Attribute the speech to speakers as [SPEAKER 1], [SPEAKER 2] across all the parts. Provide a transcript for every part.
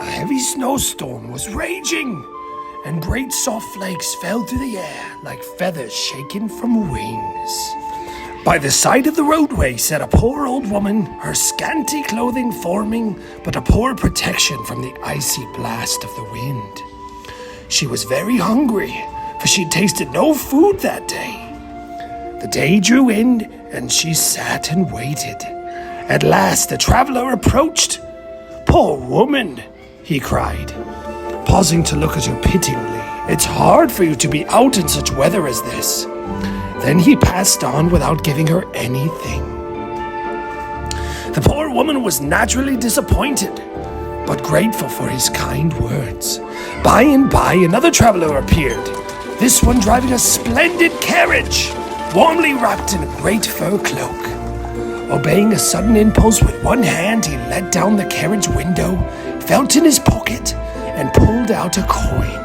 [SPEAKER 1] A heavy snowstorm was raging, and great soft flakes fell through the air like feathers shaken from wings. By the side of the roadway sat a poor old woman, her scanty clothing forming but a poor protection from the icy blast of the wind. She was very hungry, for she had tasted no food that day. The day drew in, and she sat and waited. At last the traveler approached. "Poor woman," he cried, pausing to look at her pityingly. "It's hard for you to be out in such weather as this." Then he passed on without giving her anything. The poor woman was naturally disappointed, but grateful for his kind words. By and by, another traveler appeared, this one driving a splendid carriage, warmly wrapped in a great fur cloak. Obeying a sudden impulse with one hand, he let down the carriage window, felt in his pocket, and pulled out a coin.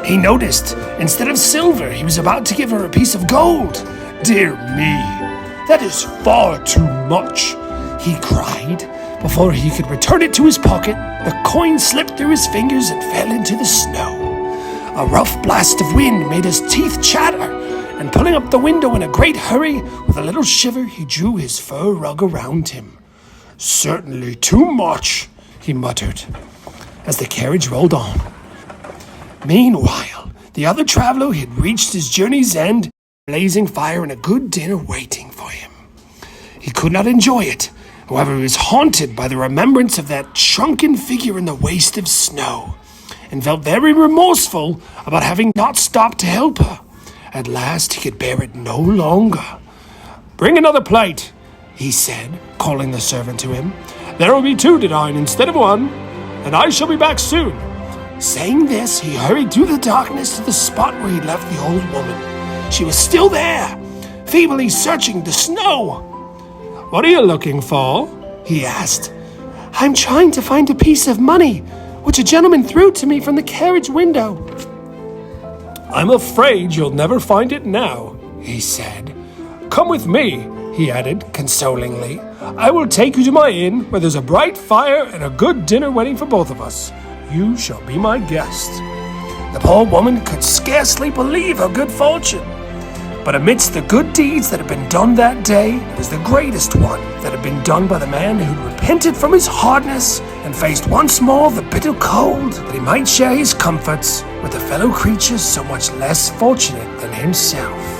[SPEAKER 1] He noticed, instead of silver, he was about to give her a piece of gold. "Dear me, that is far too much," he cried. Before he could return it to his pocket, the coin slipped through his fingers and fell into the snow. A rough blast of wind made his teeth chatter, and pulling up the window in a great hurry, with a little shiver, he drew his fur rug around him. "Certainly too much," he muttered, as the carriage rolled on. Meanwhile, the other traveler had reached his journey's end, blazing fire and a good dinner waiting for him. He could not enjoy it. However, he was haunted by the remembrance of that shrunken figure in the waste of snow, and felt very remorseful about having not stopped to help her. At last, he could bear it no longer. "Bring another plate," he said, calling the servant to him. "There will be 2 to dine instead of 1, and I shall be back soon." Saying this, he hurried through the darkness to the spot where he left the old woman. She was still there, feebly searching the snow. "What are you looking for?" he asked. "I'm trying to find a piece of money, which a gentleman threw to me from the carriage window." "I'm afraid you'll never find it now," he said. "Come with me," he added consolingly. "I will take you to my inn, where there's a bright fire and a good dinner waiting for both of us. You shall be my guest." The poor woman could scarcely believe her good fortune. But amidst the good deeds that had been done that day, it was the greatest one that had been done by the man who repented from his hardness and faced once more the bitter cold, that he might share his comforts with a fellow creature so much less fortunate than himself.